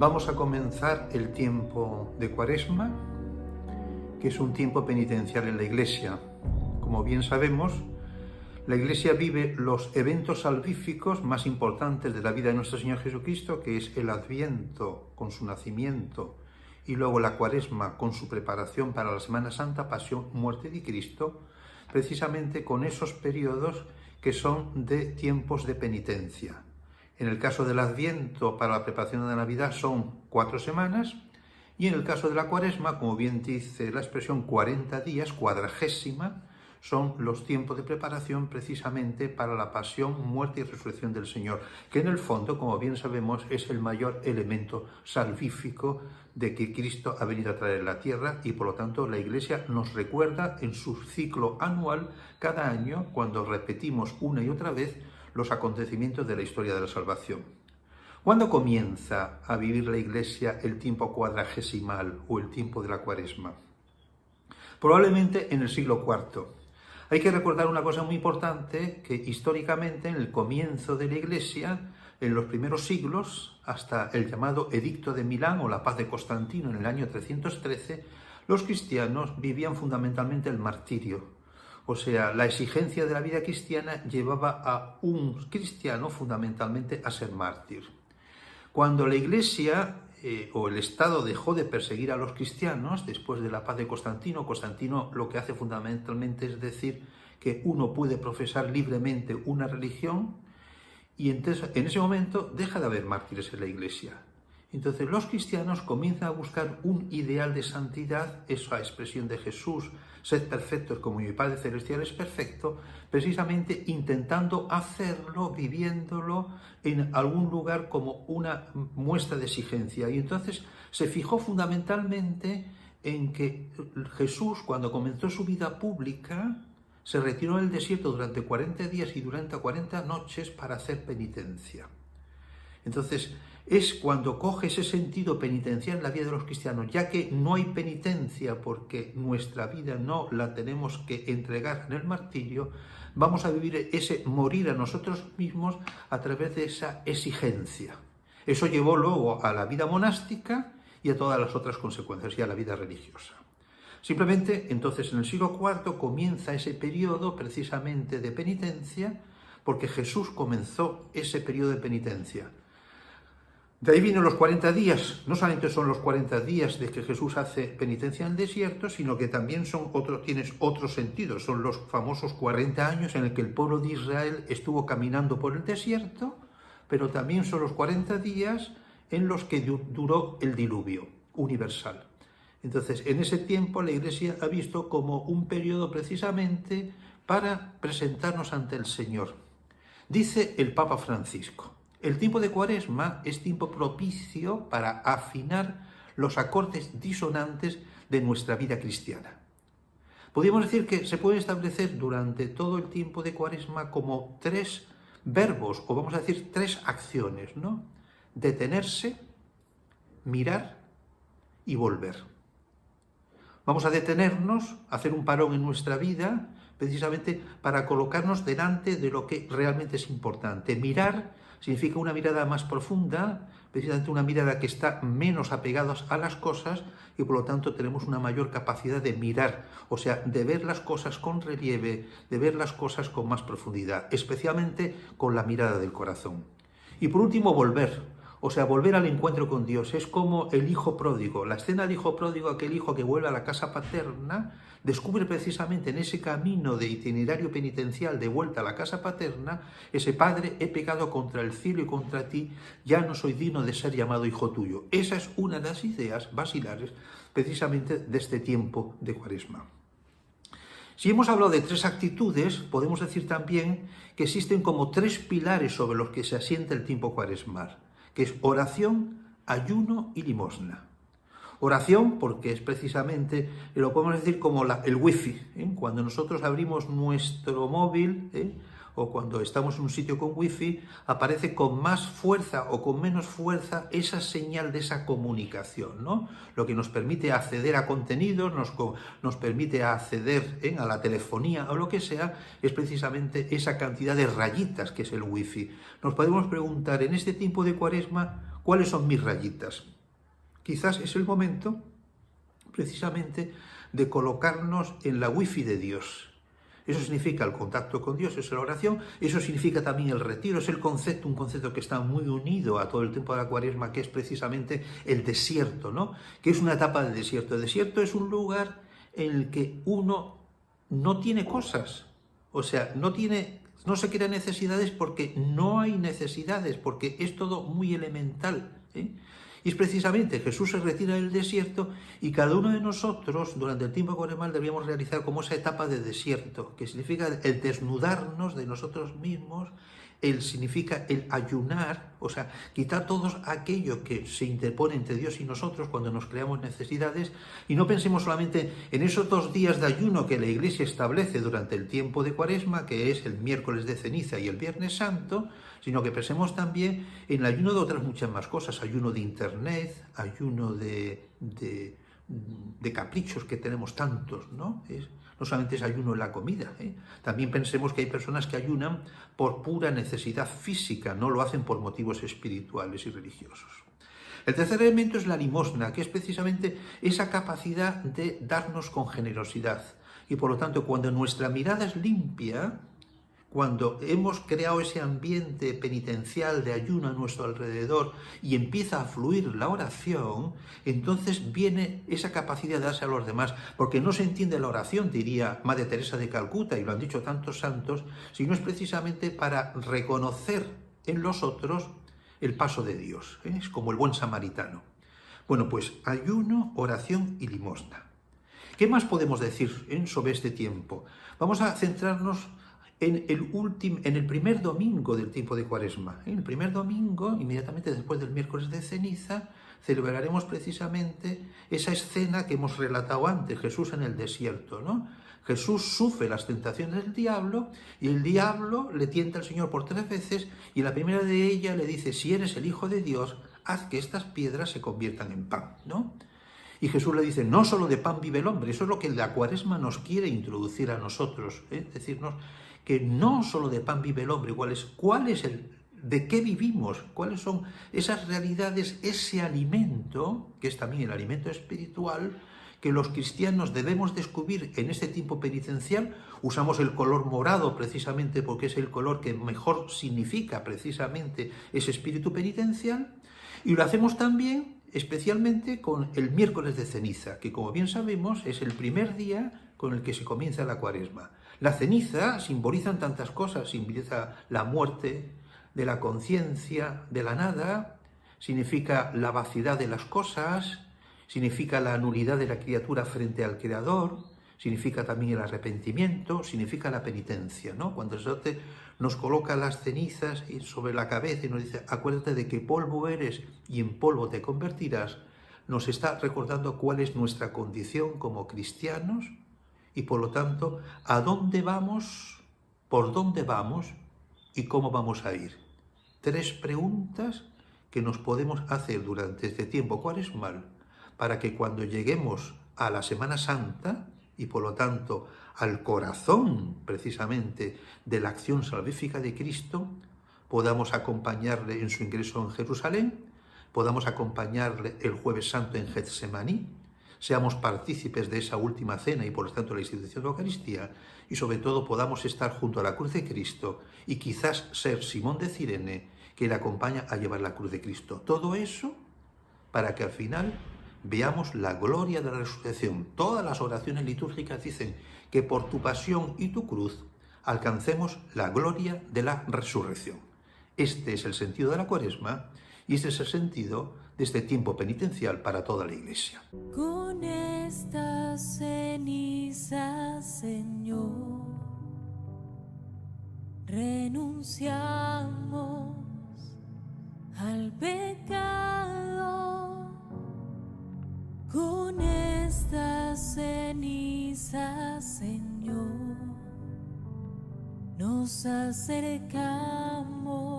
Vamos a comenzar el tiempo de Cuaresma, que es un tiempo penitencial en la Iglesia. Como bien sabemos, la Iglesia vive los eventos salvíficos más importantes de la vida de nuestro Señor Jesucristo, que es el Adviento con su nacimiento y luego la Cuaresma con su preparación para la Semana Santa, Pasión, Muerte de Cristo, precisamente con esos periodos que son de tiempos de penitencia. En el caso del Adviento para la preparación de la Navidad son 4 semanas y en el caso de la Cuaresma, como bien dice la expresión, 40 días, cuadragésima, son los tiempos de preparación precisamente para la pasión, muerte y resurrección del Señor, que en el fondo, como bien sabemos, es el mayor elemento salvífico de que Cristo ha venido a traer a la tierra y por lo tanto la Iglesia nos recuerda en su ciclo anual cada año, cuando repetimos una y otra vez los acontecimientos de la historia de la salvación. ¿Cuándo comienza a vivir la Iglesia el tiempo cuadragesimal o el tiempo de la Cuaresma? Probablemente en el siglo IV. Hay que recordar una cosa muy importante, que históricamente en el comienzo de la Iglesia, en los primeros siglos, hasta el llamado Edicto de Milán o la Paz de Constantino en el año 313, los cristianos vivían fundamentalmente el martirio. O sea, la exigencia de la vida cristiana llevaba a un cristiano fundamentalmente a ser mártir. Cuando la Iglesia o el Estado dejó de perseguir a los cristianos, después de la paz de Constantino, Constantino lo que hace fundamentalmente es decir que uno puede profesar libremente una religión y entonces, en ese momento deja de haber mártires en la Iglesia. Entonces los cristianos comienzan a buscar un ideal de santidad, esa expresión de Jesús, sed perfectos como mi Padre Celestial es perfecto, precisamente intentando hacerlo, viviéndolo en algún lugar como una muestra de exigencia. Y entonces se fijó fundamentalmente en que Jesús, cuando comenzó su vida pública, se retiró del desierto durante 40 días y durante 40 noches para hacer penitencia. Entonces, es cuando coge ese sentido penitencial en la vida de los cristianos, ya que no hay penitencia porque nuestra vida no la tenemos que entregar en el martirio, vamos a vivir ese morir a nosotros mismos a través de esa exigencia. Eso llevó luego a la vida monástica y a todas las otras consecuencias y a la vida religiosa. Simplemente, entonces, en el siglo IV comienza ese periodo precisamente de penitencia, porque Jesús comenzó ese periodo de penitencia. De ahí vienen los 40 días, no solamente son los 40 días de que Jesús hace penitencia en el desierto, sino que también tienen otro sentido, son los famosos 40 años en el que el pueblo de Israel estuvo caminando por el desierto, pero también son los 40 días en los que duró el diluvio universal. Entonces, en ese tiempo la Iglesia ha visto como un periodo precisamente para presentarnos ante el Señor. Dice el Papa Francisco: el tiempo de Cuaresma es tiempo propicio para afinar los acordes disonantes de nuestra vida cristiana. Podríamos decir que se puede establecer durante todo el tiempo de Cuaresma como 3 verbos, o vamos a decir 3 acciones, ¿no? Detenerse, mirar y volver. Vamos a detenernos, a hacer un parón en nuestra vida, precisamente para colocarnos delante de lo que realmente es importante. Mirar significa una mirada más profunda, precisamente una mirada que está menos apegada a las cosas y por lo tanto tenemos una mayor capacidad de mirar, o sea, de ver las cosas con relieve, de ver las cosas con más profundidad, especialmente con la mirada del corazón. Y por último, volver. O sea, volver al encuentro con Dios. Es como el hijo pródigo. La escena del hijo pródigo, aquel hijo que vuelve a la casa paterna, descubre precisamente en ese camino de itinerario penitencial de vuelta a la casa paterna, ese padre, he pecado contra el cielo y contra ti, ya no soy digno de ser llamado hijo tuyo. Esa es una de las ideas basilares precisamente de este tiempo de Cuaresma. Si hemos hablado de 3 actitudes, podemos decir también que existen como 3 pilares sobre los que se asienta el tiempo cuaresmal, que es oración, ayuno y limosna. Oración, porque es precisamente, lo podemos decir como el wifi, cuando nosotros abrimos nuestro móvil, o cuando estamos en un sitio con wifi, aparece con más fuerza o con menos fuerza esa señal de esa comunicación, ¿no? Lo que nos permite acceder a contenidos, nos permite acceder a la telefonía o lo que sea, es precisamente esa cantidad de rayitas que es el wifi. Nos podemos preguntar en este tiempo de Cuaresma, ¿cuáles son mis rayitas? quizás es el momento precisamente de colocarnos en la wifi de Dios. Eso significa el contacto con Dios, es la oración, eso significa también el retiro, es el concepto, un concepto que está muy unido a todo el tiempo de la Cuaresma, que es precisamente el desierto, ¿no? Que es una etapa de desierto. El desierto es un lugar en el que uno no tiene cosas, o sea, no se crea necesidades porque no hay necesidades, porque es todo muy elemental, ¿eh? Y es precisamente Jesús se retira del desierto y cada uno de nosotros durante el tiempo cuaresmal debíamos realizar como esa etapa de desierto, que significa el desnudarnos de nosotros mismos, significa el ayunar, o sea, quitar todo aquello que se interpone entre Dios y nosotros cuando nos creamos necesidades, y no pensemos solamente en esos 2 días de ayuno que la Iglesia establece durante el tiempo de Cuaresma, que es el miércoles de ceniza y el Viernes Santo, sino que pensemos también en el ayuno de otras muchas más cosas, ayuno de internet, ayuno de caprichos que tenemos tantos, ¿no? No solamente es ayuno en la comida, ¿eh? También pensemos que hay personas que ayunan por pura necesidad física, no lo hacen por motivos espirituales y religiosos. El tercer elemento es la limosna, que es precisamente esa capacidad de darnos con generosidad. Y por lo tanto, cuando nuestra mirada es limpia, cuando hemos creado ese ambiente penitencial de ayuno a nuestro alrededor y empieza a fluir la oración, entonces viene esa capacidad de darse a los demás, porque no se entiende la oración, diría Madre Teresa de Calcuta, y lo han dicho tantos santos, sino es precisamente para reconocer en los otros el paso de Dios, ¿eh? Es como el buen samaritano. Bueno, pues ayuno, oración y limosna. ¿Qué más podemos decir sobre este tiempo? Vamos a centrarnos en el primer domingo del tiempo de Cuaresma. En el primer domingo, inmediatamente después del miércoles de ceniza, celebraremos precisamente esa escena que hemos relatado antes, Jesús en el desierto, ¿no? Jesús sufre las tentaciones del diablo y el diablo le tienta al Señor por 3 veces y la primera de ellas le dice: si eres el Hijo de Dios, haz que estas piedras se conviertan en pan, ¿no? Y Jesús le dice: no solo de pan vive el hombre. Eso es lo que la Cuaresma nos quiere introducir a nosotros, ¿eh? Decirnos que no solo de pan vive el hombre, de qué vivimos, cuáles son esas realidades, ese alimento, que es también el alimento espiritual, que los cristianos debemos descubrir en este tiempo penitencial. Usamos el color morado precisamente porque es el color que mejor significa precisamente ese espíritu penitencial, y lo hacemos también especialmente con el miércoles de ceniza, que como bien sabemos es el primer día con el que se comienza la Cuaresma. La ceniza simboliza tantas cosas, simboliza la muerte de la conciencia, de la nada, significa la vacidad de las cosas, significa la nulidad de la criatura frente al Creador, significa también el arrepentimiento, significa la penitencia, ¿no? Cuando el sacerdote nos coloca las cenizas sobre la cabeza y nos dice: acuérdate de que polvo eres y en polvo te convertirás, nos está recordando cuál es nuestra condición como cristianos y por lo tanto a dónde vamos, por dónde vamos y cómo vamos a ir. 3 preguntas que nos podemos hacer durante este tiempo cuaresmal para que cuando lleguemos a la Semana Santa y por lo tanto al corazón precisamente de la acción salvífica de Cristo, podamos acompañarle en su ingreso en Jerusalén, podamos acompañarle el Jueves Santo en Getsemaní, seamos partícipes de esa última cena y por lo tanto la institución de la Eucaristía, y sobre todo podamos estar junto a la cruz de Cristo y quizás ser Simón de Cirene, que le acompaña a llevar la cruz de Cristo. Todo eso para que al final veamos la gloria de la resurrección. Todas las oraciones litúrgicas dicen que por tu pasión y tu cruz alcancemos la gloria de la resurrección. Este es el sentido de la Cuaresma y este es el sentido de este tiempo penitencial para toda la Iglesia. Con estas cenizas, Señor, renunciamos al pecado. Con estas cenizas, Señor, nos acercamos